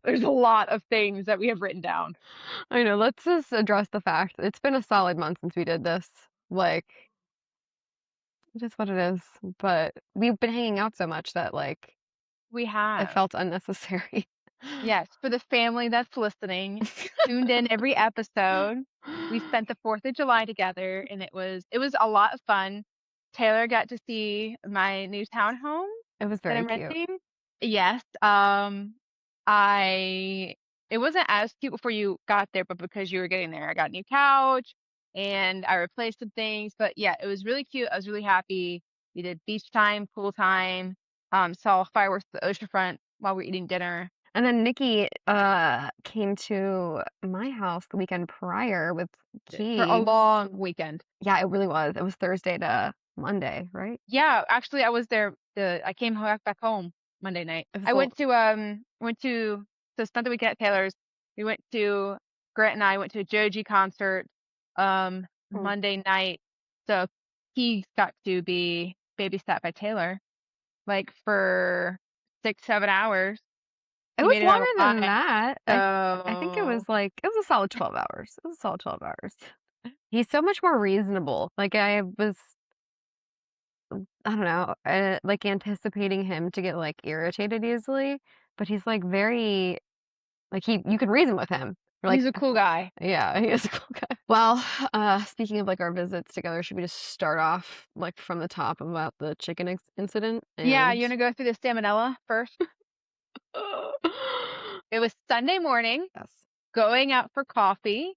There's a lot of things that we have written down. I know. Let's just address the fact it's been a solid month since we did this. Like, it is what it is. But we've been hanging out so much that like We it have. felt unnecessary. Yes, for the family that's listening, tuned in every episode. We spent the 4th of July together and it was a lot of fun. Taylor got to see my new townhome It was that very I'm cute. renting. Yes, I it wasn't as cute before you got there, but because you were getting there, I got a new couch and I replaced some things. But yeah, it was really cute. I was really happy. We did beach time, pool time, saw fireworks at the oceanfront while we were eating dinner. And then Nikki came to my house the weekend prior with For a keys. long weekend. Yeah, it really was. It was Thursday to Monday, right? Yeah, actually, I was there. I came back home Monday night. It was I a went to so spent the weekend at Taylor's. We went to Grant and I went to a Joji concert oh, Monday night. So he got to be babysat by Taylor like for 6, 7 hours. it He was made it out longer than alive. that. I think it So was like it was a solid 12 hours. It was a solid 12 hours. He's so much more reasonable. Like I was I don't know, like anticipating him to get like irritated easily, but he's like very like you could reason with him. You're like, he's a cool guy. yeah, he is a cool guy. Well, speaking of like our visits together, should we just start off like from the top about the chicken incident? Yeah, And you wanna go through the salmonella first? It was Sunday morning, yes, going out for coffee.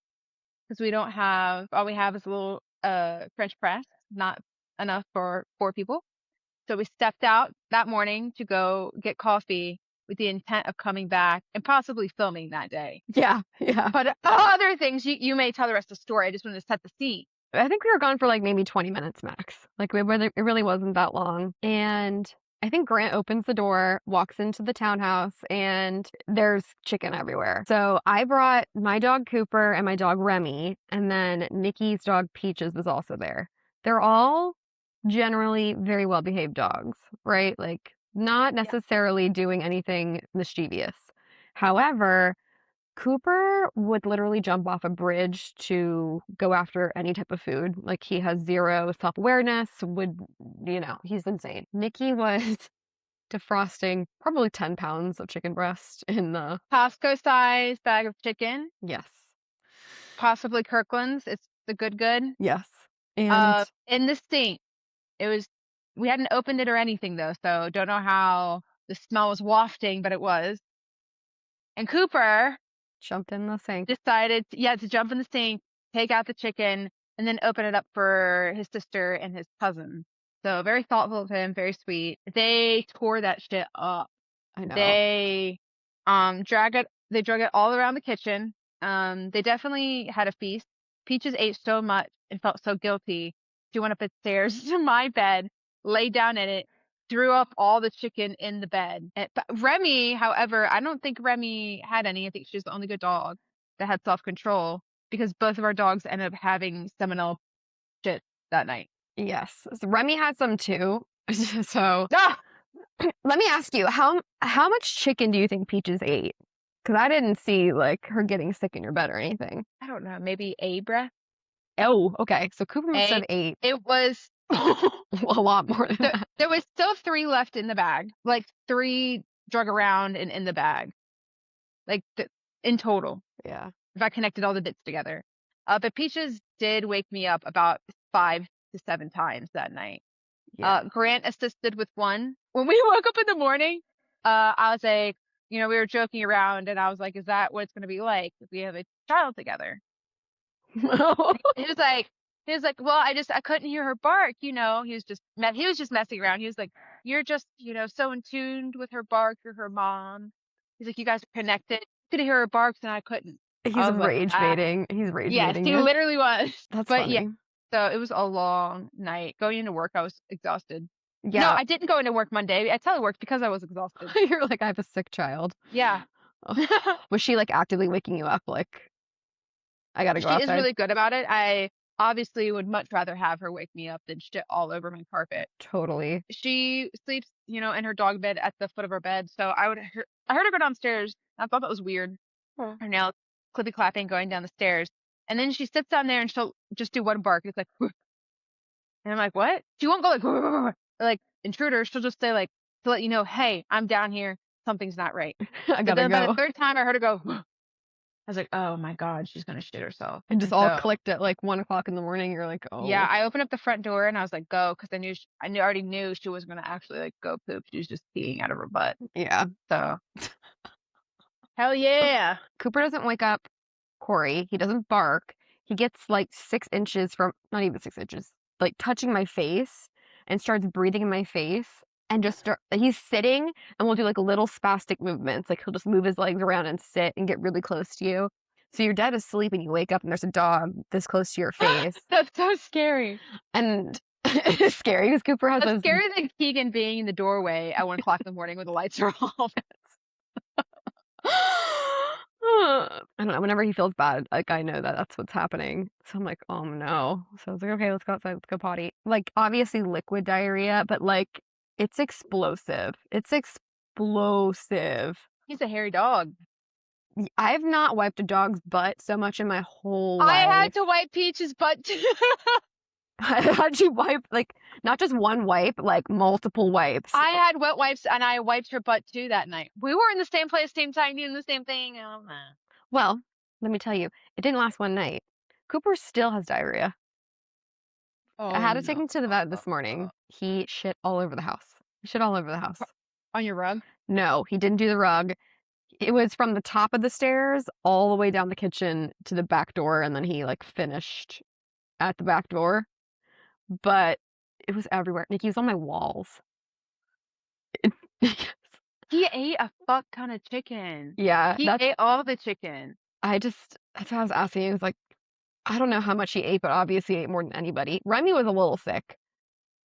Because we don't have all we have is a little French press, not enough for 4 people. So we stepped out that morning to go get coffee with the intent of coming back and possibly filming that day. yeah, yeah. But other things you may tell the rest of the story. I just wanted to set the scene. I think we were gone for like maybe 20 minutes max. Like it really wasn't that long. And I think Grant opens the door, walks into the townhouse, and there's chicken everywhere. So I brought my dog Cooper and my dog Remy, and then Nikki's dog Peaches was also there. They're all generally very well behaved dogs, right? Like not Yeah. necessarily doing anything mischievous. However, Cooper would literally jump off a bridge to go after any type of food. Like he has zero self-awareness, he's insane. Nikki was defrosting probably 10 pounds of chicken breast in the, Costco size bag of chicken, yes, possibly Kirkland's. It's the good. yes. And In the sink. It was we hadn't opened it or anything though, so don't know how the smell was wafting, but it was. And Cooper jumped in the sink. decided, yeah, to jump in the sink, take out the chicken, and then open it up for his sister and his cousin. So very thoughtful of him, very sweet. They tore that shit up. I know. They drug it all around the kitchen. They definitely had a feast. Peaches ate so much and felt so guilty. She went up the stairs to my bed, laid down in it, threw up all the chicken in the bed. But Remy, however, I don't think Remy had any. I think she's the only good dog that had self-control because both of our dogs ended up having salmonella shit that night. Yes. So Remy had some too. So Ah! let me ask you, how much chicken do you think Peaches ate? Because I didn't see like her getting sick in your bed or anything. I don't know, maybe a breath. Oh, okay. So Cooper must A have ate it was a lot more than that. there was still 3 left in the bag, like 3 drug around and in the bag, like in total, Yeah. if I connected all the bits together. But Peaches did wake me up about 5 to 7 times that night. Yeah. Grant assisted with one. When we woke up in the morning, I was like, we were joking around, and I was like, "Is that what it's going to be like if we have a child together?" He was like, "Well, I couldn't hear her bark, you know." He was just messing around. He was like, "You're just, so in tune with her bark. You're her mom." He's like, "You guys are connected. You could hear her barks, and I couldn't." He's I was like, rage "Ah, baiting. He's rage yes, baiting he you. literally was." That's But yeah, funny. so it was a long night. Going into work, I was exhausted. No, Yeah. I didn't go into work Monday. I teleworked because I was exhausted. You're like, I have a sick child. Yeah. Oh. Was she like actively waking you up? Like, I gotta go She is outside? really good about it. I obviously would much rather have her wake me up than shit all over my carpet. Totally. She sleeps, in her dog bed at the foot of her bed. So I would I heard her go downstairs. I thought that was weird. Huh. Her nails clippy clapping going down the stairs. And then she sits down there and she'll just do one bark. It's like, and I'm like, what? She won't go like intruder. She'll just say like, to let you know, hey, I'm down here. Something's not right. I But gotta then by the go. third time I heard her go, I was like, oh my God, she's going to shit herself. And just And all so, clicked at like 1 o'clock in the morning. You're like, yeah, oh, I opened up the front door and I was like, go. Cause already knew she was going to actually like go poop. She was just peeing out of her butt. yeah. So, hell yeah. Cooper doesn't wake up Corey. He doesn't bark. He gets like 6 inches from, not even 6 inches, like touching my face and starts breathing in my face and just start, he's sitting and we'll do like little spastic movements. Like he'll just move his legs around and sit and get really close to you. So you're dead asleep and you wake up and there's a dog this close to your face. That's so scary. And it's scary because Cooper has That's those. scarier than Keegan being in the doorway at 1 o'clock in the morning when the lights are off. I don't know. Whenever he feels bad, like I know that that's what's happening. So I'm like, oh no. So I was like, okay, let's go outside. Let's go potty. Like obviously liquid diarrhea, but like it's explosive. It's explosive. He's a hairy dog. I've not wiped a dog's butt so much in my whole I had life. to wipe Peach's butt too. How'd you wipe like not just one wipe, like multiple wipes? I had wet wipes and I wiped her butt too that night. We were in the same place, same time, doing the same thing. Well, let me tell you, it didn't last one night. Cooper still has diarrhea. I Oh had to take no. him to the vet this morning. He shit all over the house. He shit all over the house. On your rug? No, he didn't do the rug. It was from the top of the stairs all the way down the kitchen to the back door, and then he like finished at the back door. But it was everywhere. Nikki was on my walls. He ate a fuck ton of chicken. Yeah, He ate all the chicken. that's how I was asking. He was like, I don't know how much he ate, but obviously he ate more than anybody. Remy was a little sick,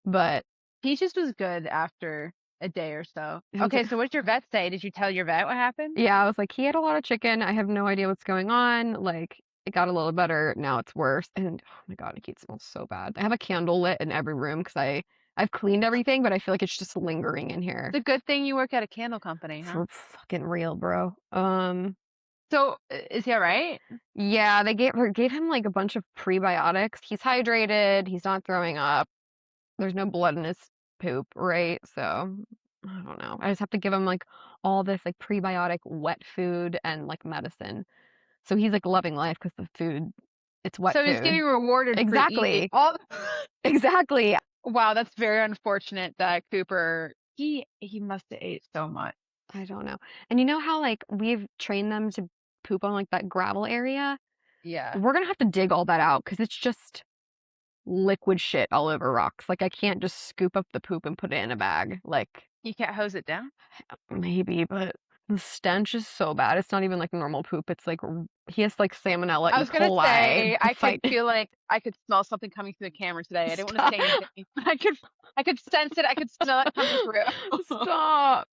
but Peaches was good after a day or so. it was Okay, so what did your vet say? Did you tell your vet what happened? yeah, I was like, he ate a lot of chicken. I have no idea what's going on. Like, it got a little better. Now it's worse. And oh my God, Nikki, it smells so bad. I have a candle lit in every room because I've cleaned everything, but I feel like it's just lingering in here. It's a good thing you work at a candle company, huh? For fucking real, bro. So, is he all right? Yeah, they gave him like a bunch of prebiotics. He's hydrated. He's not throwing up. There's no blood in his poop, right? So I don't know. I just have to give him like all this like prebiotic wet food and like medicine. So he's like loving life because the food, it's wet So he's food. getting rewarded for eating Exactly. all. Exactly. Wow, that's very unfortunate that Cooper, he must have ate so much. I don't know. And you know how like we've trained them to poop on like that gravel area? Yeah. We're gonna have to dig all that out because it's just liquid shit all over rocks. Like I can't just scoop up the poop and put it in a bag. Like You can't hose it down? maybe, but the stench is so bad. It's not even like normal poop. It's like he has like salmonella I E. was gonna coli. say, I could Fight. feel like I could smell something coming through the camera today. I didn't want to say anything. I could sense it. I could smell it coming through. Stop.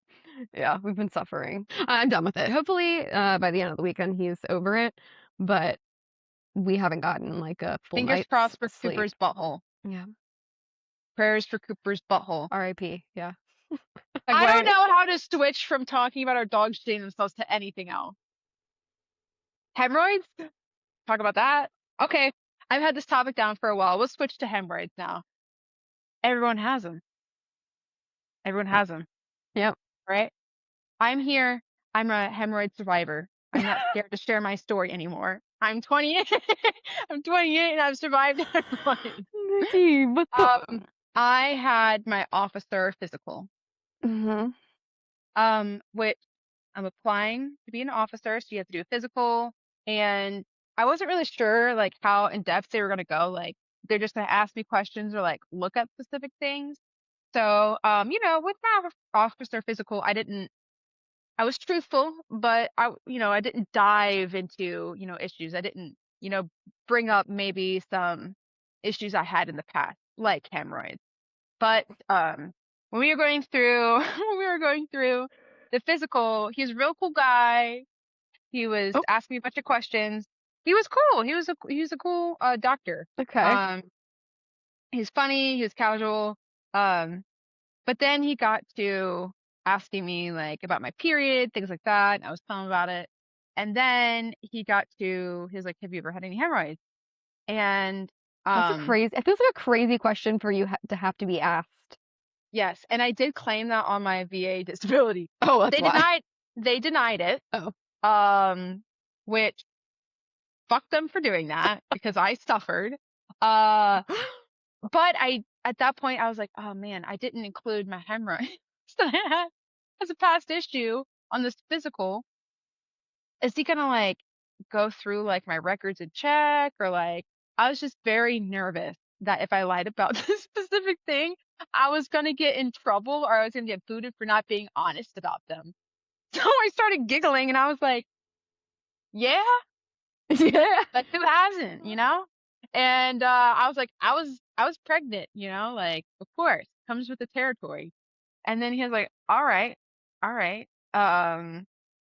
Yeah, we've been suffering. I'm done with it. Hopefully, by the end of the weekend, he's over it. But we haven't gotten like a full Fingers night's crossed for sleep. Cooper's butthole. Yeah. Prayers for Cooper's butthole. R.I.P. Yeah. I don't know how to switch from talking about our dogs shitting themselves to anything else. Hemorrhoids? Talk about that. Okay. I've had this topic down for a while. We'll switch to hemorrhoids now. Everyone has them. Everyone has them. Yep. Right? I'm here. I'm a hemorrhoid survivor. I'm not scared to share my story anymore. I'm 28. I'm 28 and I've survived hemorrhoids. Nikki, what the? I had my officer physical. Which I'm applying to be an officer, so you have to do a physical. And I wasn't really sure like how in depth they were gonna go. Like they're just gonna ask me questions or like look at specific things. So with my officer physical, I was truthful, but I didn't dive into, issues. I didn't, bring up maybe some issues I had in the past, like hemorrhoids. But when we were going through the physical, he was a real cool guy. He was asking me a bunch of questions. He was cool. He was a cool doctor. Okay. He was funny, he was casual. But then he got to asking me like about my period, things like that. And I was telling him about it. And then he got to his like, have you ever had any hemorrhoids? And That's a um crazy, it feels like a crazy question for you to have to be asked. yes, and I did claim that on my VA disability. Oh, But that's why. they denied it. Oh. Um which fuck them for doing that because I suffered. Uh but I at that point I was like, oh man, I didn't include my hemorrhoid that I had as a past issue on this physical. Is he gonna like go through like my records and check or like I was just very nervous that if I lied about this specific thing, I was gonna get in trouble or I was gonna get booted for not being honest about them. So I started giggling and I was like, yeah, Yeah. like who hasn't, you know? And I was like, I was pregnant, you know, like of course, comes with the territory. And then he was like, all right, all right.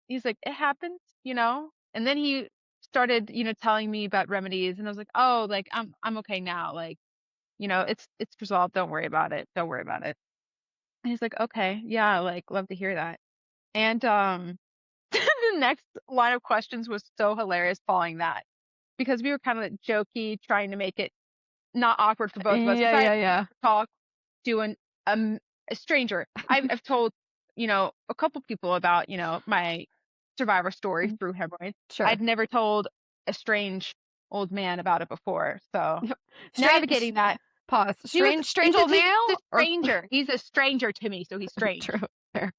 He's like, it happens, you know? And then he started, you know, telling me about remedies and I was like, oh, like I'm okay now. Like, you know, it's resolved. Don't worry about it. Don't worry about it. And he's like, okay, yeah, like love to hear that. And the next line of questions was so hilarious following that because we were kind of like jokey, trying to make it not awkward for both of us because Yeah, I yeah, yeah. talk to um, a stranger. I've told, you know, a couple people about, you know, my survivor story through hemorrhoids. Sure. I'd never told a strange old man about it before. So Strange, navigating that, pause. Strange old he's a male or stranger. He's a stranger to me, so he's strange. true. Fair.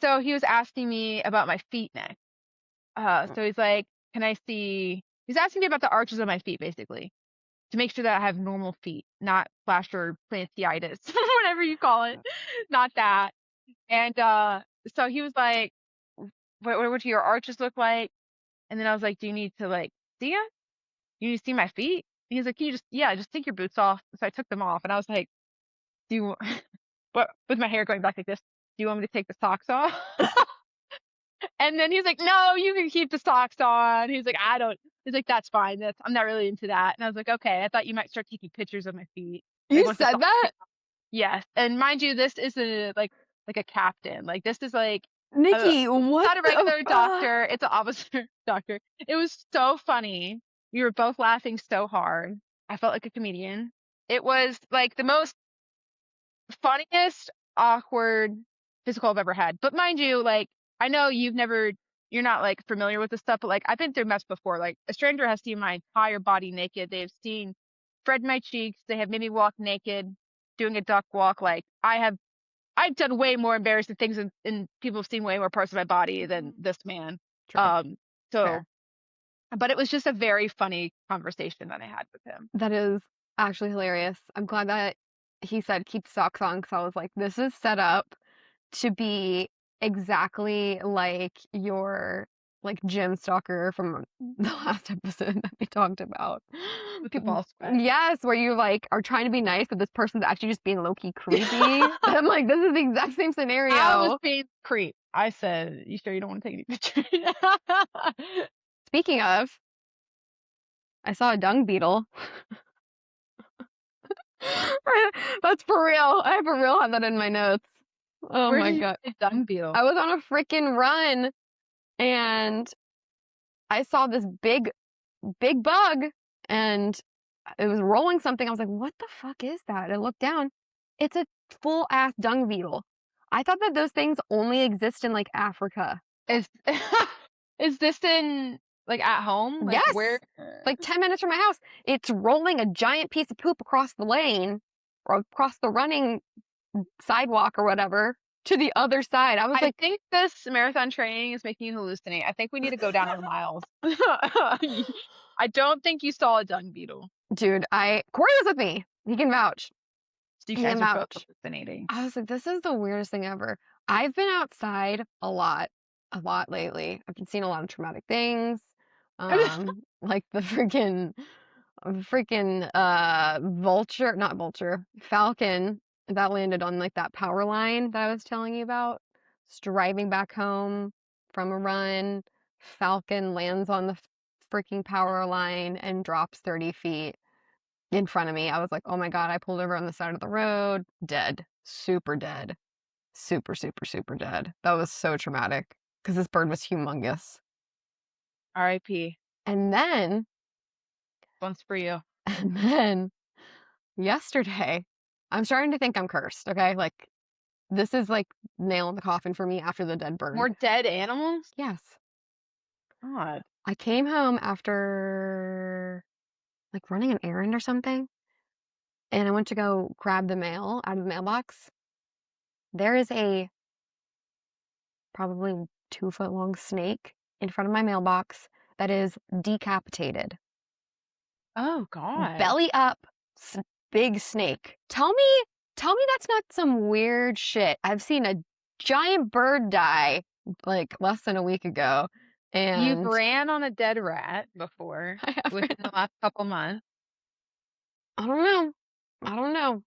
So he was asking me about my feet next. So he's like, can I see? He's asking me about the arches of my feet, basically to make sure that I have normal feet, not flash or plantitis, whatever you call it, not that. And so he was like, what do your arches look like? And then I was like, do you need to like see it? You need to see my feet? And he's like, can you just, yeah, just take your boots off. So I took them off and I was like, do you, but with my hair going back like this, do you want me to take the socks off? And then he's like, no, you can keep the socks on. He's like, I don't. He's like, that's fine. I'm not really into that. And I was like, okay. I thought you might start taking pictures of my feet. Like You once the said socks that? came off. Yes. And mind you, this is like a captain. Like this is like a Nikki, what not a the regular fuck? doctor. It's an officer doctor. It was so funny. We were both laughing so hard. I felt like a comedian. It was like the most funniest, awkward physical I've ever had. But mind you, like, I know you're not like familiar with this stuff, but like, I've been through mess before. Like, a stranger has seen my entire body naked. They've seen spread my cheeks. They have made me walk naked, doing a duck walk. Like, I've done way more embarrassing things and people have seen way more parts of my body than this man. True. Um, so, Fair. but it was just a very funny conversation that I had with him. That is actually hilarious. I'm glad that he said keep socks on because I was like, this is set up to be exactly like your like gym stalker from the last episode that we talked about. With the ball sweat. Yes, where you like are trying to be nice, but this person's actually just being low key creepy. I'm like, this is the exact same I was scenario. being creep. I said, "You sure you don't want to take any pictures?" Speaking of, I saw a dung beetle. That's for real. I for real have that in my notes. Oh Where my did you god. see dung beetle? I was on a freaking run and I saw this big bug and it was rolling something. I was like, what the fuck is that? I looked down. It's a full ass dung beetle. I thought that those things only exist in like Africa. Is is this in like at home? Like Yes. where? Like 10 minutes from my house. It's rolling a giant piece of poop across the lane or across the running sidewalk or whatever to the other side. I was I like, think this marathon training is making you hallucinate. I think we need to go down on the miles. I don't think you saw a dung beetle. dude, Corey was with me. He can vouch. So you He can guys are both vouch. hallucinating. I was like, this is the weirdest thing ever. I've been outside a lot lately. I've been seeing a lot of traumatic things. Like the freaking vulture, not vulture, falcon that landed on like that power line that I was telling you about. Just driving back home from a run, falcon lands on the freaking power line and drops 30 feet in front of me. I was like, oh my god, I pulled over on the side of the road, dead, super dead. super, super, super dead. That was so traumatic because this bird was humongous. R.I.P. And then, One's for you. and then yesterday, I'm starting to think I'm cursed, okay? Like, this is like nail in the coffin for me after the dead bird. More dead animals? Yes. God. I came home after like running an errand or something, and I went to go grab the mail out of the mailbox. There is a probably 2-foot long snake in front of my mailbox that is decapitated. Oh God. Belly up, big snake. Tell me that's not some weird shit. I've seen a giant bird die like less than a week ago, You've and ran on a dead rat before I within haven't. the last couple months. I don't know. I don't know.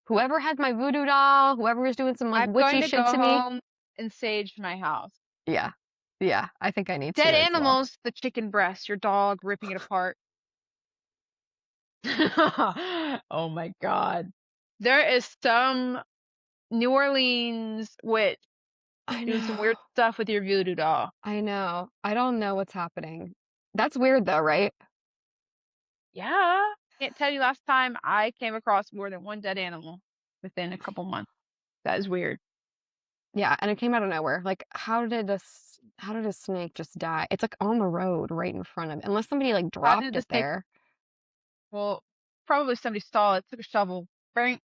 Whoever had my voodoo doll, whoever was doing some like I'm going witchy to go shit to me. home and sage my house. Yeah. Yeah, I think I need to Dead as well. animals, the chicken breast, your dog ripping it apart. Oh my God. There is some New Orleans witch I doing some know. weird stuff with your voodoo doll. I know. I don't know what's happening. That's weird though, right? Yeah. Can't tell you last time I came across more than one dead animal within a couple months. That is weird. Yeah, and it came out of nowhere. Like, how did a snake just die? It's like on the road right in front of it. Unless somebody like How did dropped the it snake? there. Well, probably somebody saw it, took a shovel. Bang.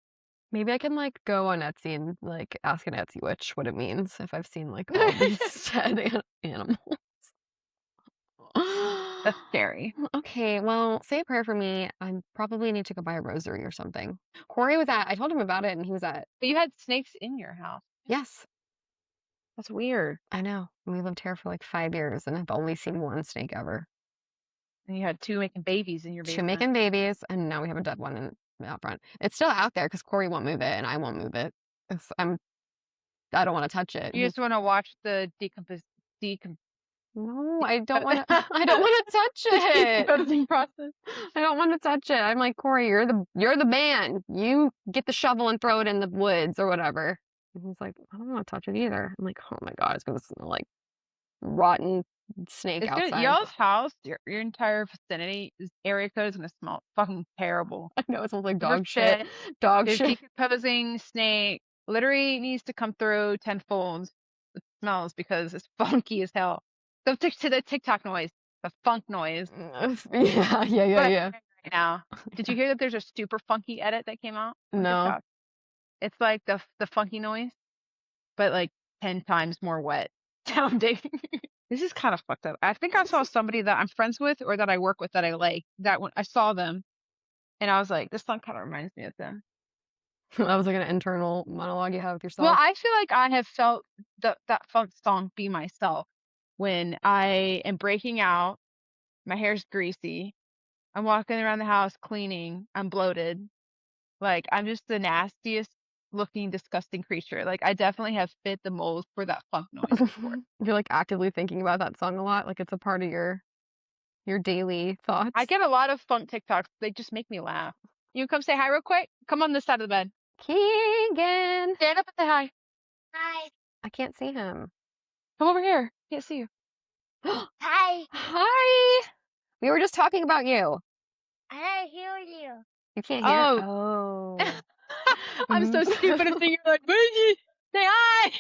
Maybe I can like go on Etsy and like ask an Etsy witch what it means if I've seen like all these dead animals. That's scary. Okay, well, say a prayer for me. I probably need to go buy a rosary or something. I told him about it and he was at, But you had snakes in your house. yes, That's weird. I know. We lived here for like 5 years and I've only seen one snake ever. And you had two making babies in your Two basement. making babies, and now we have a dead one out front. It's still out there because Corey won't move it and I won't move it. I don't want to touch it. You just want to watch the No, I don't want to. I don't want to touch it. decomposing process. I don't want to touch it. I'm like, Corey, you're the man. You get the shovel and throw it in the woods or whatever. And he's like, I don't want to touch it either. I'm like, oh my God, it's gonna smell like rotten snake It's good. outside. Y'all's house, your entire vicinity, area code is gonna smell fucking terrible. I know it smells like Super dog shit. shit. Dog There's shit. decomposing snake. Literally needs to come through tenfold with smells because it's funky as hell. Go to the TikTok noise, the funk noise. Yeah, yeah, yeah, What I'm yeah. hearing right now. Did you hear that there's a super funky edit that came out on No. TikTok? It's like the funky noise, but like 10 times more wet sounding. This is kind of fucked up. I think I saw somebody that I'm friends with or that I work with that I like that when I saw them and I was like, this song kind of reminds me of them. That was like an internal monologue you have with Well, yourself. I feel like I have felt that funk song be myself when I am breaking out, my hair's greasy, I'm walking around the house cleaning, I'm bloated. Like I'm just the nastiest looking, disgusting creature. Like I definitely have fit the mold for that funk noise before. You're like actively thinking about that song a lot, like it's a part of your daily I thoughts. get a lot of funk TikToks. They just make me laugh. You come say hi real quick? Come on this side of the bed. Keegan. Stand up and say hi. Hi. I can't see him. Come over here. Can't see you. Hi. Hi. We were just talking about you. I hear you. You can't hear? Oh. Oh. I'm so stupid. I'm thinking like, Boogie, say hi.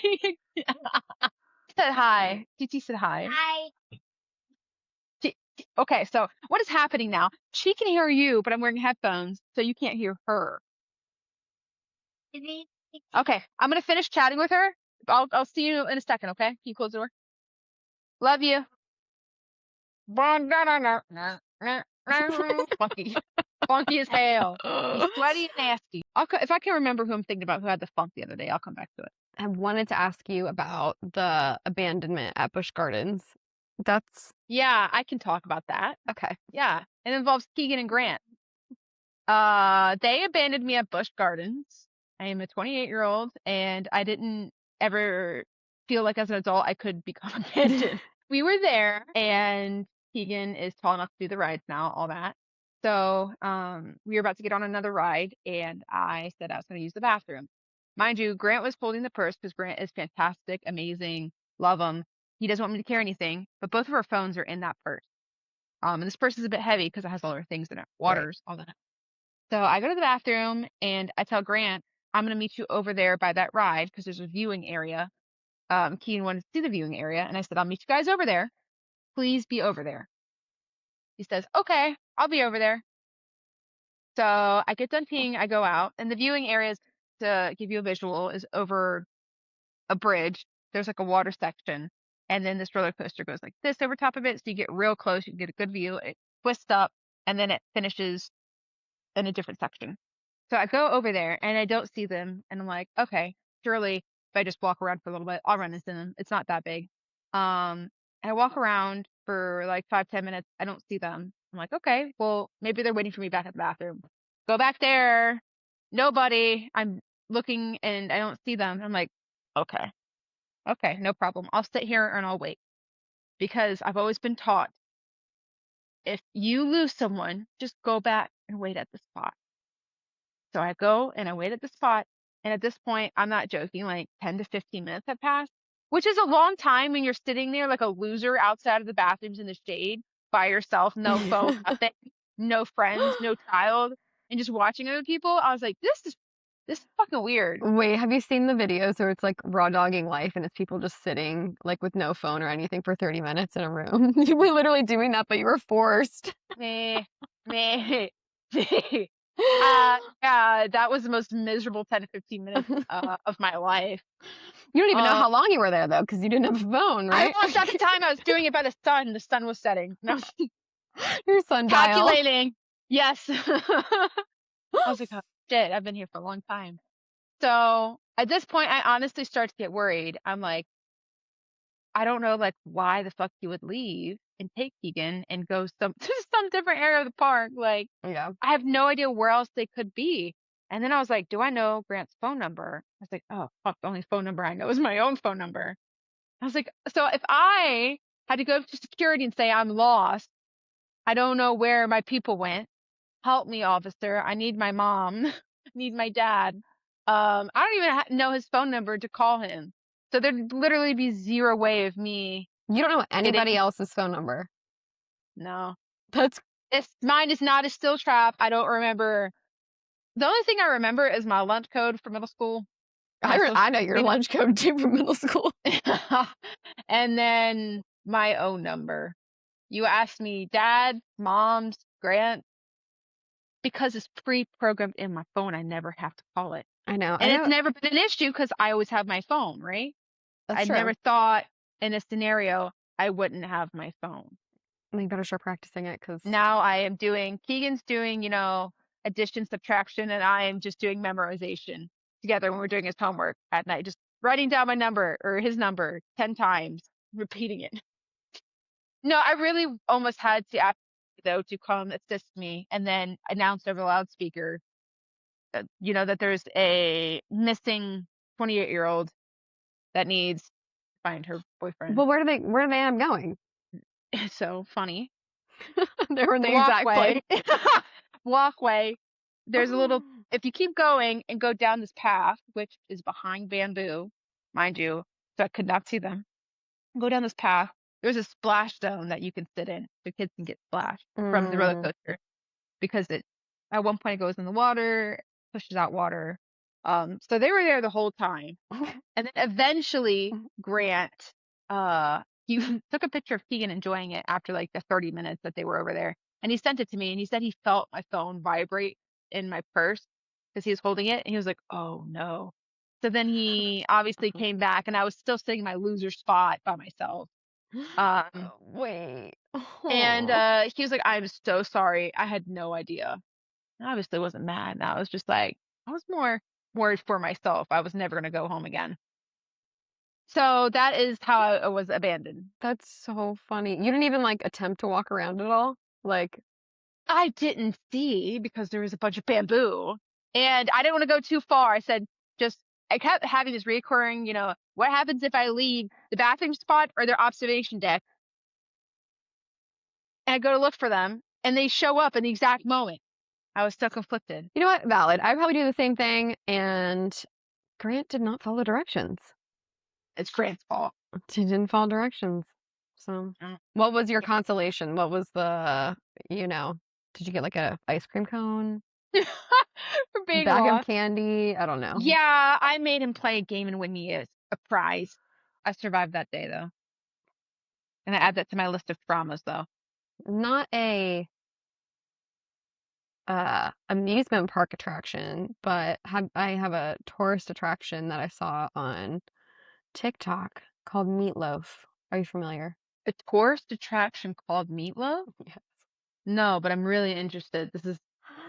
Said hi. Titi said hi. Hi. Okay, so what is happening now? She can hear you, but I'm wearing headphones, so you can't hear her. Okay, I'm gonna finish chatting with her. I'll see you in a second, okay? Can you close the door? Love you. Funky. Funky as hell. He's sweaty and nasty. If I can remember who I'm thinking about who had the funk the other day, I'll come back to it. I wanted to ask you about the abandonment at Busch Gardens. That's Yeah, I can talk about that. okay. Yeah, it involves Keegan and Grant. They abandoned me at Busch Gardens. I am a 28-year-old, and I didn't ever feel like as an adult I could become abandoned. We were there, and Keegan is tall enough to do the rides now, all that. So, we were about to get on another ride, and I said I was going to use the bathroom. Mind you, Grant was holding the purse because Grant is fantastic, amazing, love him. He doesn't want me to carry anything, but both of our phones are in that purse. And this purse is a bit heavy because it has all our things in it, Right. waters, all that. So I go to the bathroom and I tell Grant, I'm gonna meet you over there by that ride because there's a viewing area. Keegan wanted to see the viewing area, and I said, I'll meet you guys over there. Please be over there. He says, okay, I'll be over there. So I get done peeing, I go out, and the viewing areas, to give you a visual, is over a bridge. There's like a water section, and then this roller coaster goes like this over top of it, so you get real close, you can get a good view. It twists up, and then it finishes in a different section. So I go over there, and I don't see them, and I'm like, okay, surely if I just walk around for a little bit, I'll run into them. It's not that big. I walk around for like 5, 10 minutes. I don't see them. I'm like, okay, well, maybe they're waiting for me back at the bathroom. Go back there. Nobody. I'm looking and I don't see them. I'm like, okay, okay, no problem. I'll sit here and I'll wait because I've always been taught if you lose someone, just go back and wait at the spot. So I go and I wait at the spot. And at this point, I'm not joking, like 10 to 15 minutes have passed, which is a long time when you're sitting there like a loser outside of the bathrooms in the shade by yourself, no phone, nothing, no friends, no child, and just watching other people. I was like, this is fucking weird. Wait, have you seen the videos where it's like raw dogging life and it's people just sitting like with no phone or anything for 30 minutes in a room? You were literally doing that, but you were forced. Me, me, me. Yeah, that was the most miserable 10 to 15 minutes of my life. You don't even know Um, how long you were there though, because you didn't have a phone, I right? lost track of time. I was doing it by the sun. The sun was setting. And I was Your sundial. calculating. Yes. I was like, oh shit, I've been here for a long time. So at this point, I honestly start to get worried. I'm like, I don't know, like, why the fuck you would leave and take Keegan and go to some different area of the park. Like, Yeah. I have no idea where else they could be. And then I was like, do I know Grant's phone number? I was like, oh fuck, the only phone number I know is my own phone number. I was like, so if I had to go to security and say I'm lost, I don't know where my people went. Help me, officer. I need my mom. I need my dad. I don't even know his phone number to call him. So there'd literally be zero way of me You don't know anybody getting. else's phone number. No, That's mine is not a still trap. I don't remember. The only thing I remember is my lunch code for middle school, my social I know your security lunch code too from middle school. number, and then my own number. You asked me, dad, mom's, Grant, because it's pre-programmed in my phone. I never have to call it. I know. And it's never been an issue because I always have my phone, right? That's I never true. thought in a scenario I wouldn't have my phone. You better start practicing it because Now I am doing, Keegan's doing, addition, subtraction, and I am just doing memorization together when we're doing his homework at night, just writing down my number or his number 10 times, repeating it. No, I really almost had to ask, though, to come assist me and then announce over the loudspeaker that, that there's a missing 28-year-old that needs to find her boyfriend. Well, where do they end up going? It's so funny. They were in the exact Walkway. place. Walkway. There's a little, if you keep going and go down this path, which is behind bamboo, mind you, so I could not see them. Go down this path. There's a splash zone that you can sit in. The kids can get splashed from the roller coaster because it, at one point, it goes in the water, pushes out water. So they were there the whole time. And then eventually Grant, he took a picture of Keegan enjoying it after like the 30 minutes that they were over there. And he sent it to me and he said he felt my phone vibrate in my purse because he was holding it. And he was like, oh no. So then he obviously came back and I was still sitting in my loser spot by myself. Wait. And he was like, I'm so sorry. I had no idea. I obviously wasn't mad. And I was just like, I was more worried for myself. I was never going to go home again. So that is how I was abandoned. That's so funny. You didn't even like attempt to walk around at all? Like, I didn't see because there was a bunch of bamboo and I didn't want to go too far. I said, I kept having this recurring, what happens if I leave the bathroom spot or their observation deck? And I go to look for them and they show up in the exact moment. I was so conflicted. you know what? Valid. I probably do the same thing and Grant did not follow directions. It's Grant's fault. He didn't follow directions. So, Mm. what was your consolation? What was the, did you get like a ice cream cone? For being Bag of lost. candy? I don't know. Yeah, I made him play a game and win me a prize. I survived that day though. And I add that to my list of traumas though. Not a amusement park attraction, but I have a tourist attraction that I saw on TikTok called Meatloaf. Are you familiar? A tourist attraction called Meatloaf? Yes. No, but I'm really interested. This is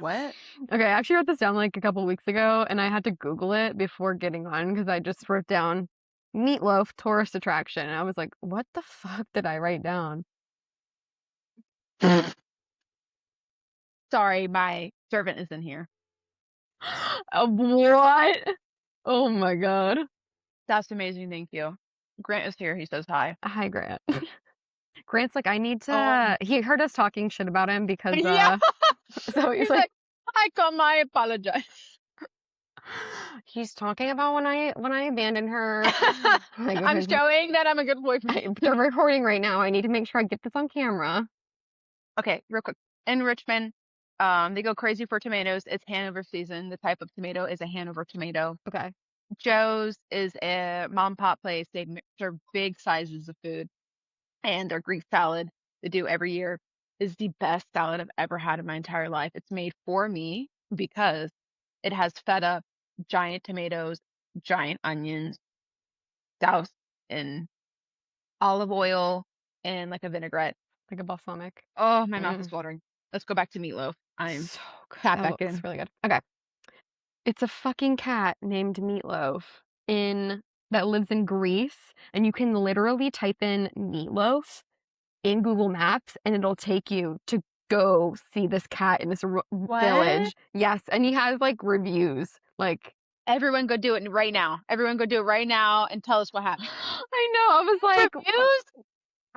what? Okay, I actually wrote this down like a couple weeks ago, and I had to Google it before getting on because I just wrote down Meatloaf tourist attraction, and I was like, what the fuck did I write down? Sorry, my servant is in here. What? Oh my god. That's amazing. Thank you. Grant is here. He says hi. Hi, Grant. Grant's like, I need Um, to. He heard us talking shit about him because, yeah. so he's He's like, like, I apologize. he's talking about when I abandoned her. Like, I'm okay, showing that I'm a good boyfriend. they're recording right now. I need to make sure I get this on camera. Okay, real quick. In Richmond, they go crazy for tomatoes. It's Hanover season. The type of tomato is a Hanover tomato. Okay. Joe's is a mom and pop place. They serve big sizes of food, and their Greek salad they do every year is the best salad I've ever had in my entire life. It's made for me because it has feta, giant tomatoes, giant onions, doused in olive oil and like a vinaigrette. Like a balsamic. Oh, my mouth is Mm. watering. Let's go back to meatloaf. I'm So good. tap That back looks in. really good. Okay. It's a fucking cat named Meatloaf in that lives in Greece, and you can literally type in meatloaf in Google Maps and it'll take you to go see this cat in this What? village. Yes, and he has like reviews. Like Everyone go do it right now. Everyone go do it right now and tell us what happened. I know, I was like, Reviews?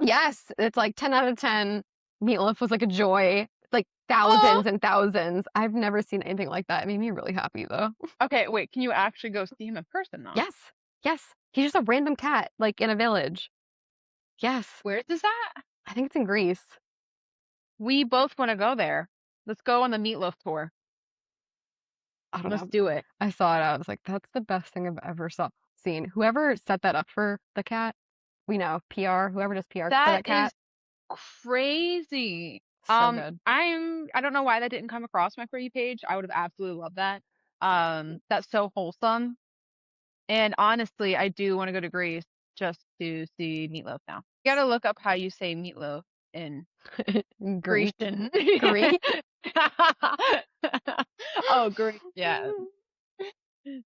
yes, it's like 10 out of 10. Meatloaf was like a joy. Like Oh. thousands and thousands. I've never seen anything like that. It made me really happy though. Okay, wait. Can you actually go see him in person though? Yes. Yes. He's just a random cat, like in a village. Yes. Where's this at? I think it's in Greece. We both want to go there. Let's go on the meatloaf tour. I don't Let's know. do it. I saw it. I was like, that's the best thing I've ever seen. Whoever set that up for the cat, we know, PR, whoever does PR for That that is cat, crazy. so good. I don't know why that didn't come across my For You page. I would have absolutely loved that. That's so wholesome. And honestly, I do want to go to Greece just to see meatloaf now. You gotta look up how you say meatloaf in Greek. Grecian. Greek? Oh, Greek. Yeah.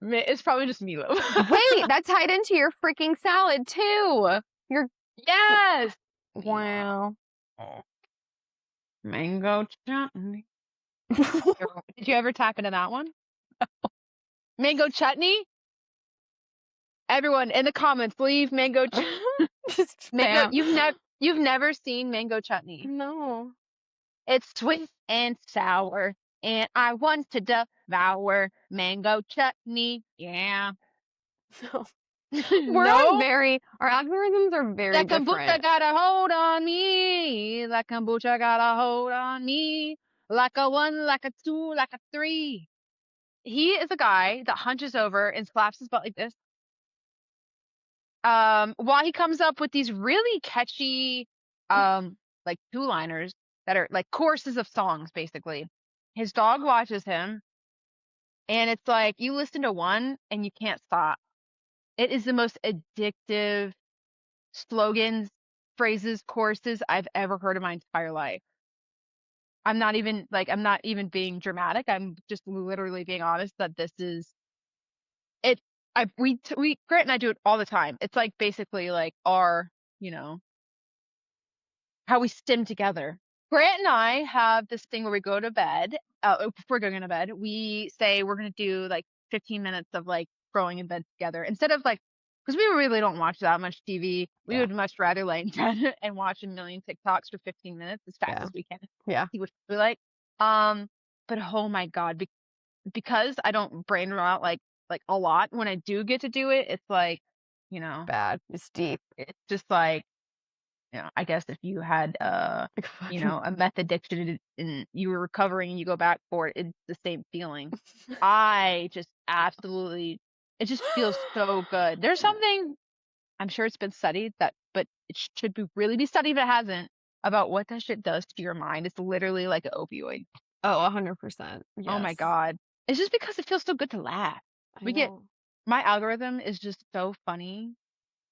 It's probably just meatloaf. Wait, that's tied into your freaking salad too. Your Yes. wow. Mango chutney. Did you ever tap into that one? Mango chutney? Everyone in the comments, leave mango Just mango. spam. You've never seen mango chutney. No. It's sweet and sour, and I want to devour mango chutney. Yeah. No. No. Our algorithms are very That different. kombucha got a hold on me. That kombucha got a hold on me. Like a one, like a two, like a three. He is a guy that hunches over and slaps his butt like this. While he comes up with these really catchy, like two-liners that are like choruses of songs, basically. His dog watches him, and it's like you listen to one and you can't stop. It is the most addictive slogans, phrases, choruses I've ever heard in my entire life. I'm not even being dramatic. I'm just literally being honest that this is it. We Grant and I do it all the time. It's like basically like our, you know, how we stim together. Grant and I have this thing where we go to bed. Before going to bed, we say we're gonna do like 15 minutes of like growing in bed together instead of like because we really don't watch that much TV. We Yeah. would much rather lay in bed and watch a million TikToks for 15 minutes as fast Yeah. as we can. Yeah. See what we like. But oh my God, because I don't brain rot like like a lot. When I do get to do it, it's like, you know, Bad. It's deep. it's just like, I guess if you had, Like fucking a meth addiction and you were recovering and you go back for it, it's the same feeling. I just absolutely, it just feels so good. There's something, I'm sure it's been studied that, but it should really be studied if it hasn't, about what that shit does to your mind. It's literally like an opioid. Oh, 100%. Oh my Yes. God. It's just because it feels so good to laugh. I We get, know. my algorithm is just so funny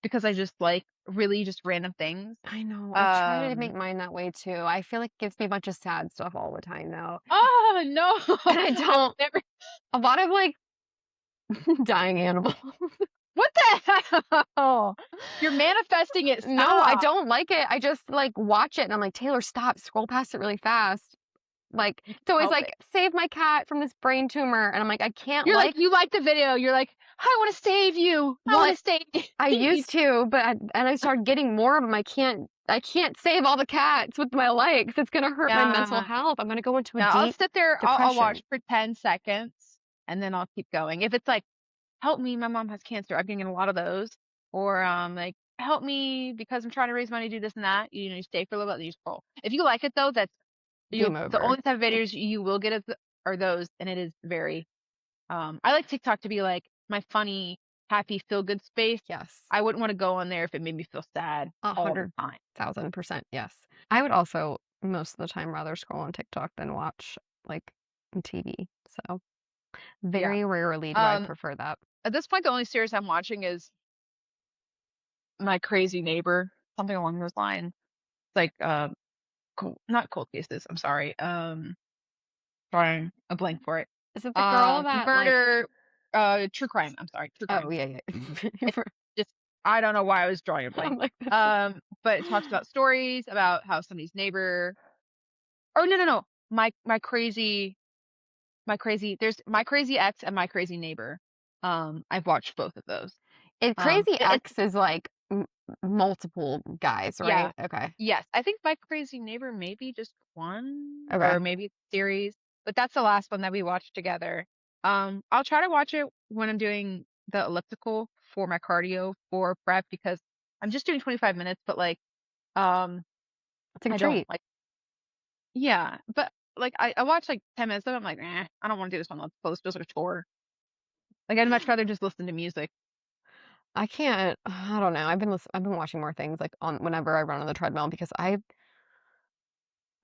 because I just like really just random things. I know. I try to make Um, mine that way too. I feel like it gives me a bunch of sad stuff all the time though. oh no, And I I've don't never, a lot of like dying animals. what the hell? You're manifesting it. No, I Stop. don't like it. I just like watch it and I'm like, Taylor, stop, scroll past it really fast. Like You it's can't always help like it. save my cat from this brain tumor. And I'm like, I can't You're like, like you like the video. You're like, I want to save you. I want what to save I you. used to, but and I started getting more of them. I can't save all the cats with my likes. It's gonna hurt my mental Yeah. health. I'm gonna go into a Now I'll deep sit there, I'll watch depression. for 10 seconds and then I'll keep going. If it's like, help me, my mom has cancer. I'm getting a lot of those. Or like, help me because I'm trying to raise money, do this and that. You stay for a little bit and you scroll. If you like it though, that's Game the over. only type of videos you will get are those, and it is very I like TikTok to be like my funny, happy, feel good space. Yes. I wouldn't want to go on there if it made me feel sad a all the hundred time. thousand percent yes. I would also most of the time rather scroll on TikTok than watch like TV. So Yeah. very rarely do I Um prefer that. at this point the only series I'm watching is My Crazy Neighbor, something along those lines. It's like not cold cases, I'm sorry. Drawing a blank for it. Is it the girl that like Murder, true crime. I'm sorry, true oh crime. yeah yeah. It just I don't know why I was drawing a blank. I'm like that's But it talks about stories about how somebody's neighbor. Oh no no no, there's My Crazy Ex and My Crazy Neighbor. I've watched both of those. it Crazy It's X is like multiple guys, yeah, right? Okay. yes. I think My Crazy Neighbor maybe just one Okay. or maybe it's a series, but that's the last one that we watched together. I'll try to watch it when I'm doing the elliptical for my cardio for prep because I'm just doing 25 minutes, but like um It's like a I don't treat. like yeah, but like I watch like 10 minutes of it, I'm like, I don't want to do this one. Let's close. Feels like a chore. Like I'd much rather just listen to music. I can't I don't know. I've been watching more things like on whenever I run on the treadmill because I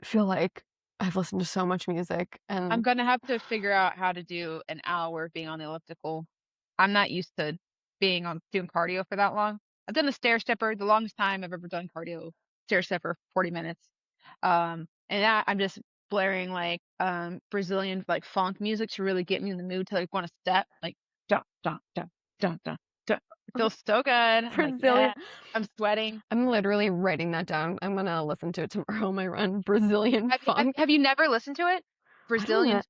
feel like I've listened to so much music I'm and gonna have to figure out how to do an hour being on the elliptical. I'm not used to being on doing cardio for that long. I've done the stair stepper, the longest time I've ever done cardio, stair stepper, 40 minutes. And that I'm just blaring like Brazilian like funk music to really get me in the mood to like want to step like dun dun dun dun dun dun. It feels so good. I'm like, Brazilian yeah, I'm sweating. I'm literally writing that down. I'm gonna listen to it tomorrow on my run. Brazilian funk. Have you never listened to it? I don't Brazilian know.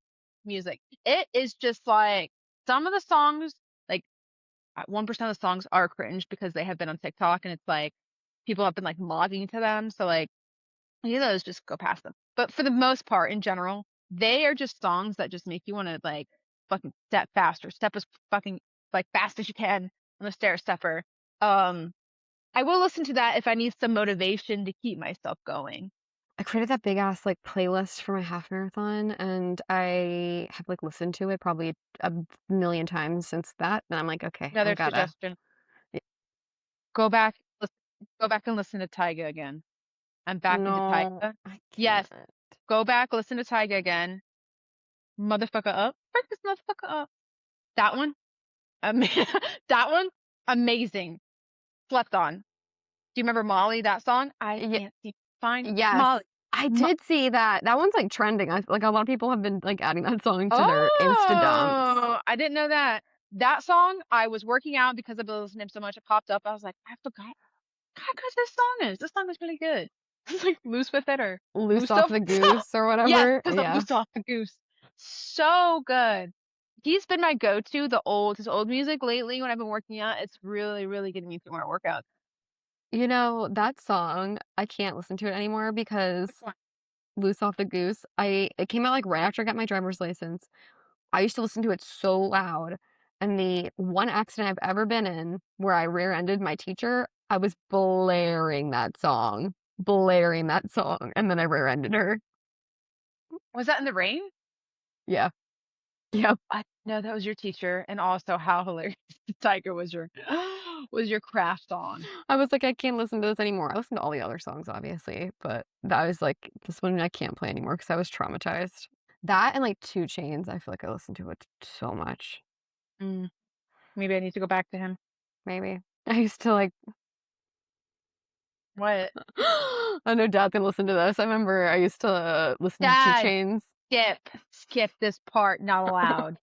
music. It is just like some of the songs, like 1% of the songs are cringe because they have been on TikTok and it's like people have been like modding to them. So like any of those just go past them. But for the most part, in general, they are just songs that just make you want to like fucking step faster, step as fucking like fast as you can on the stair stepper. Um, I will listen to that if I need some motivation to keep myself going. I created that big ass like playlist for my half marathon and I have like listened to it probably a million times since that. And I'm like, okay, I Another gotta suggestion. y- Go back, go back and listen to Tyga again. I'm back into no, Tyga. I Yes, can't. go back, listen to Tyga again. Motherfucker up. Break this motherfucker up. That one, um, that one, amazing. Slept on. Do you remember Molly, that song? I Y- can't seem to find yes. Molly. I Mo- did see that. That one's like trending. Like a lot of people have been like adding that song to their Insta dumps. oh, I didn't know that. That song, I was working out because I've been listening to him so much. It popped up. I was like, I forgot how good this song is. This song is really good. It's like Loose with it or Loose Loose off off. the goose or Yes, whatever. because of Yeah. Loose off the Goose. So good. He's been my go-to, his old music lately when I've been working out. It's really, really getting me through my workouts. You know, that song, I can't listen to it anymore because Which one? Loose Off the Goose, it came out like right after I got my driver's license. I used to listen to it so loud. And the one accident I've ever been in where I rear-ended my teacher, I was blaring that song, and then I rear-ended her. Was that in the rain? Yeah. Yep. I no, that was your teacher, and also how hilarious Tiger was your was your craft song. I was like, "I can't listen to this anymore." I listened to all the other songs, obviously, but that was, like, this one I can't play anymore because I was traumatized. That and, like, 2 Chainz, I feel like I listened to it so much. Mm, maybe I need to go back to him. Maybe. I used to, like What? I know Dad's gonna listen to this. I remember I used to listen to 2 Dad, Chainz. skip this part, not allowed.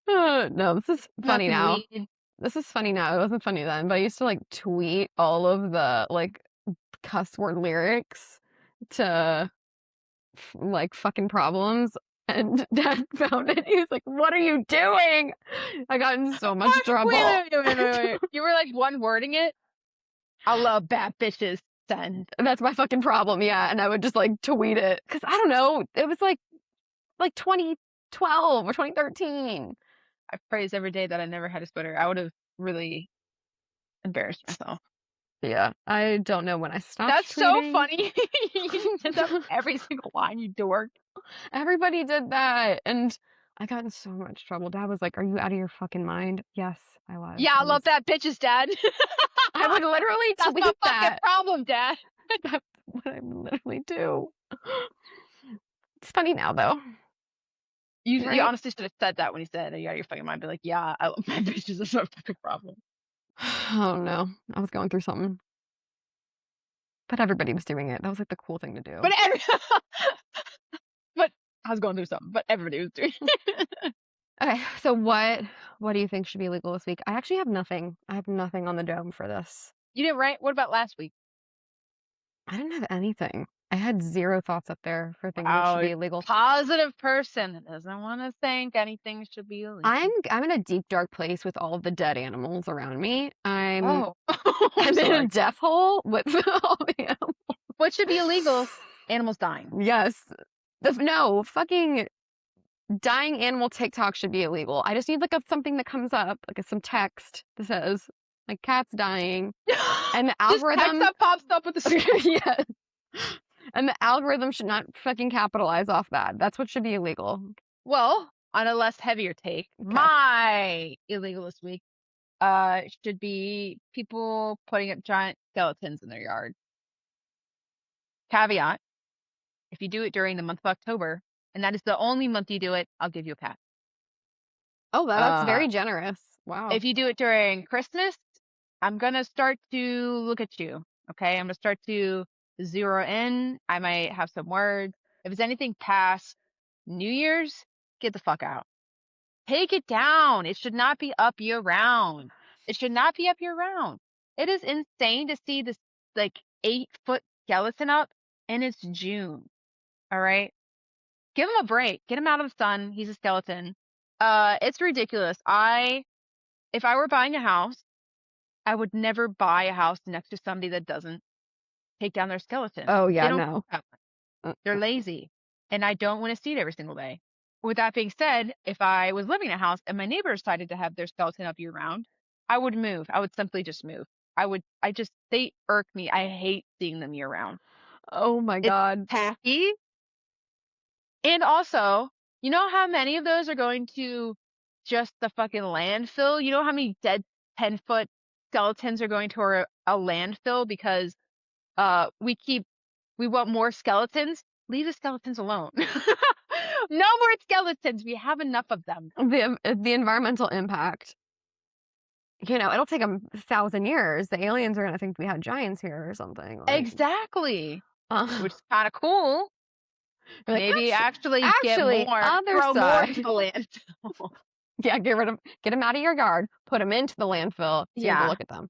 No, this is funny Smoking now. weed. This is funny now. It wasn't funny then, but I used to, like, tweet all of the, like, cuss word lyrics to, like, fucking Problems, and Dad found it. He was like, "What are you doing?" I got in so much trouble. Wait. You were like one wording it? I love bad bitches. Send. That's my fucking problem, yeah, and I would just, like, tweet it because I don't know, it was, like 2012 or 2013. I praise every day that I never had a Twitter. I would have really embarrassed myself. Yeah, I don't know when I stopped That's so tweeting. funny. You did that with every single line, you dork. Everybody did that, and I got in so much trouble. Dad was like, "Are you out of your fucking mind?" Yes, I was. Yeah, I love that bitches, Dad. I would literally That's my tweet fucking that. problem, Dad. That's what I would literally do. It's funny now though, You right? honestly should have said that when he said, "Are you out of your fucking mind?" Be like, "Yeah, I love my bitches. That's my fucking problem." Oh no, I was going through something, but everybody was doing it. That was like the cool thing to do. But but I was going through something, but everybody was doing it. Okay, so what do you think should be legal this week? I actually have nothing. I have nothing on the dome for this. You didn't write? What about last week? I didn't have anything. I had 0 thoughts up there for things that should Wow, be illegal. positive person that doesn't want to think anything should be illegal. I'm in a deep, dark place with all the dead animals around me. Oh, I'm I'm in a sorry. death hole with all the animals. What should be illegal? Animals dying. Yes. No, fucking dying animal TikTok should be illegal. I just need like something that comes up, like some text that says like cat's dying, and the Just text algorithm. that pops up with the screen. Yes. And the algorithm should not fucking capitalize off that. That's what should be illegal. Well, on a less heavier take, Okay. my illegal this week should be people putting up giant skeletons in their yard. Caveat, if you do it during the month of October, and that is the only month you do it, I'll give you a cat. Oh, that's Uh, very generous. Wow. if you do it during Christmas, I'm gonna start to look at you. Okay, I'm gonna start to zero in. I might have some words. If it's anything past New Year's, get the fuck out. Take it down. It should not be up year round. It should not be up year round. It is insane to see this like 8-foot skeleton up and it's June. All right. Give him a break. Get him out of the sun. He's a skeleton. It's ridiculous. If I were buying a house, I would never buy a house next to somebody that doesn't take down their skeleton. Oh They yeah, don't no. They're lazy, and I don't want to see it every single day. With that being said, if I was living in a house and my neighbor decided to have their skeleton up year round, I would move. I would simply just move. They irk me. I hate seeing them year round. Oh my It's God. tacky. And also, you know how many of those are going to just the fucking landfill? You know how many dead 10-foot skeletons are going to a landfill because we want more skeletons? Leave the skeletons alone. No more skeletons. We have enough of them. The environmental impact. It'll take 1,000 years. The aliens are gonna think we had giants here or something. Like, Exactly. uh, Which is kind of cool. you're like, Maybe actually get actually, more, other throw more into side. the landfill. Yeah, get them out of your yard, put them into the landfill, so you can go Yeah. look at them.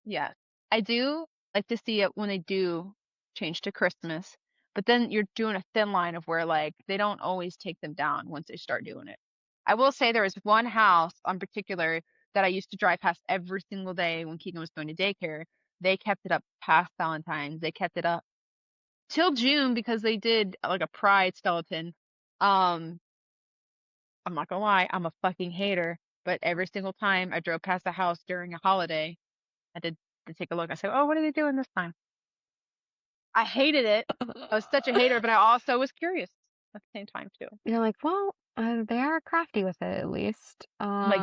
Yes. I do like to see it when they do change to Christmas, but then you're doing a thin line of where like they don't always take them down once they start doing it. I will say there was one house in particular that I used to drive past every single day when Keegan was going to daycare. They kept it up past Valentine's. They kept it up till June because they did like a pride skeleton. Um, I'm not gonna lie, I'm a fucking hater. but every single time I drove past the house during a holiday, I did to take a look. I said, "Oh, what are they doing this time?" I hated it. I was such a hater, but I also was curious at the same time too. You're like, well, they are crafty with it at least. I'm like,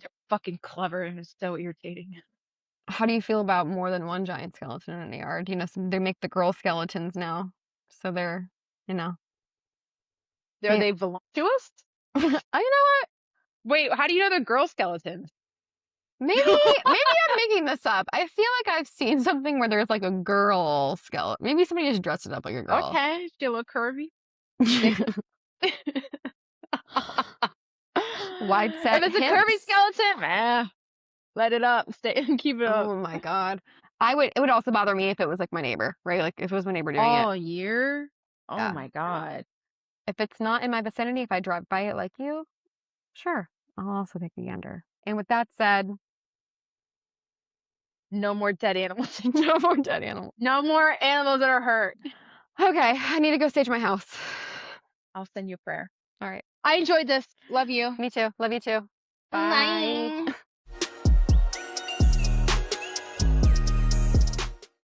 they're fucking clever and it's so irritating. How do you feel about more than one giant skeleton in a yard? You know, they make the girl skeletons now, so they're, you know, Are they, they voluptuous? you know what? Wait, how do you know they're girl skeletons? Maybe I'm making this up. I feel like I've seen something where there's like a girl skeleton. Maybe somebody just dressed it up like a girl. Okay, she a little curvy. Wide set If it's a hips. curvy skeleton, let it up. Stay keep it up. Oh my god. It would also bother me if it was like my neighbor, right? Like if it was my neighbor doing it. All year? Oh Yeah. my God. If it's not in my vicinity, if I drive by it like you, sure, I'll also take a gander. And with that said, No more dead animals. no more dead animals. No more animals that are hurt. Okay, I need to go stage my house. I'll send you a prayer. All right. I enjoyed this. Love you. Me too. Love you too. Bye. Bye.